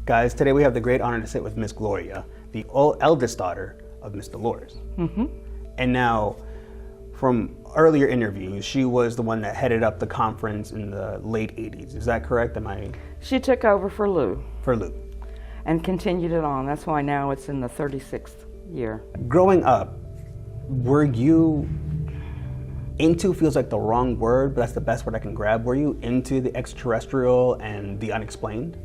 Guys, today we have the great honor to sit with Miss Gloria, the eldest daughter of Miss Dolores. Mm-hmm. And now, from earlier interviews, she was the one that headed up the conference in the late 80s. Is that correct? She took over for Lou. For Lou. And continued it on. That's why now it's in the 36th year. Growing up, were you into, feels like the wrong word, but that's the best word I can grab. Were you into the extraterrestrial and the unexplained?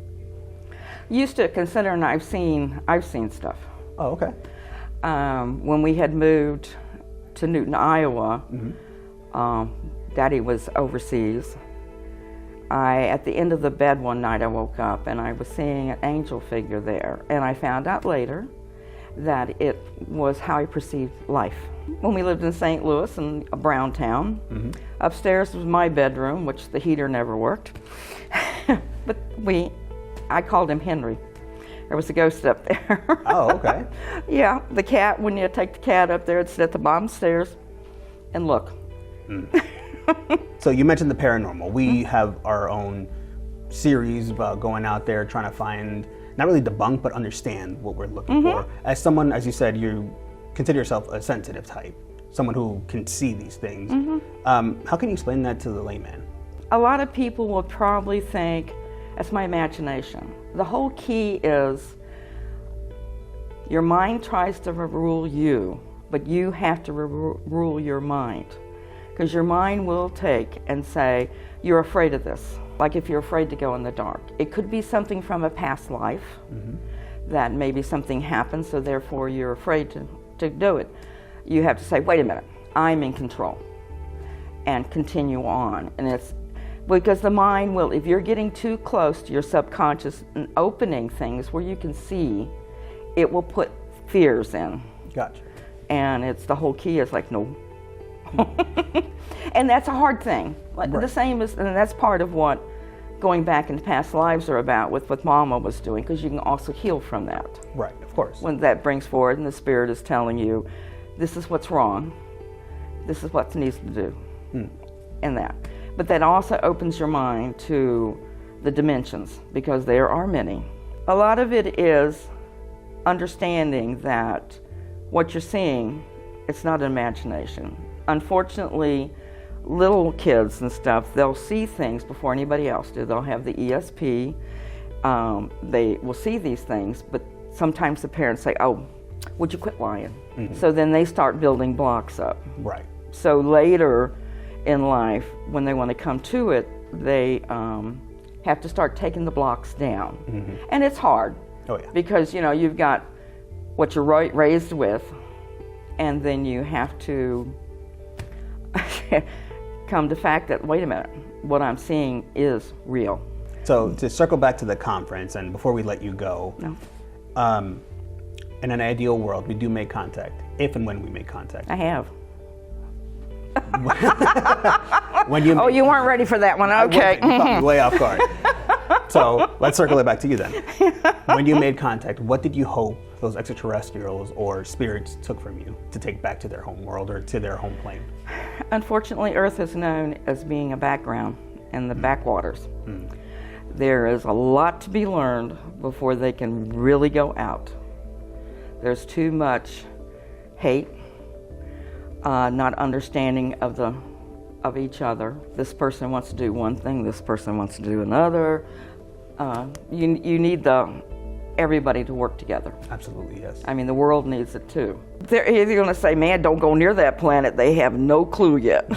Used to consider, and I've seen stuff. Oh, okay. When we had moved to Newton, Iowa, Daddy was overseas. At the end of the bed one night, I woke up and I was seeing an angel figure there, and I found out later that it was how I perceived life. When we lived in St. Louis, in a brown town, upstairs was my bedroom, which the heater never worked. But I called him Henry. There was a ghost up there. Oh, okay. Yeah, the cat, when you take the cat up there, it'd sit at the bottom stairs and look. So you mentioned the paranormal. We have our own series about going out there trying to find, not really debunk, but understand what we're looking for. As someone, as you said, you consider yourself a sensitive type, someone who can see these things. How can you explain that to the layman? A lot of people will probably think, that's my imagination. The whole key is your mind tries to rule you, but you have to rule your mind. Because your mind will take and say, you're afraid of this. Like if you're afraid to go in the dark. It could be something from a past life, that maybe something happened, so therefore you're afraid to do it. You have to say, wait a minute, I'm in control, and continue on. And it's because the mind will, if you're getting too close to your subconscious and opening things where you can see, it will put fears in. Gotcha. And it's the whole key is like, no. And that's a hard thing. Like the same as, and that's part of what going back into past lives are about with what Mama was doing, because you can also heal from that. Right, of course. When that brings forward and the spirit is telling you, this is what's wrong, this is what needs to do, and that. But that also opens your mind to the dimensions, because there are many. A lot of it is understanding that what you're seeing, it's not an imagination. Unfortunately, little kids and stuff, they'll see things before anybody else do. They'll have the ESP, they will see these things, but sometimes the parents say, oh, would you quit lying? So then they start building blocks up. Right. So later in life, when they want to come to it, they have to start taking the blocks down. And it's hard. Oh, yeah. Because, you've got what you're raised with, and then you have to come to fact that, wait a minute, what I'm seeing is real. So to circle back to the conference, and before we let you go, in an ideal world, we do make contact, if and when we make contact. I have. You weren't ready for that one, okay. You caught me way off guard. So let's circle it back to you then. When you made contact, what did you hope those extraterrestrials or spirits took from you to take back to their home world or to their home plane? Unfortunately, Earth is known as being a background in the backwaters. There is a lot to be learned before they can really go out. There's too much hate, not understanding of each other. This person wants to do one thing, this person wants to do another. You need everybody to work together. Absolutely, yes. I mean, the world needs it too. They're either going to say, man, don't go near that planet. They have no clue yet.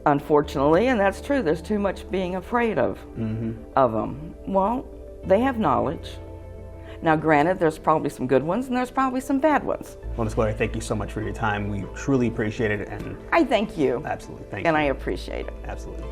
Unfortunately, and that's true. There's too much being afraid of them. Well, they have knowledge. Now, granted, there's probably some good ones and there's probably some bad ones. Well, Ms. Gloria, thank you so much for your time. We truly appreciate it. And I thank you. Absolutely, thank you. And I appreciate it. Absolutely.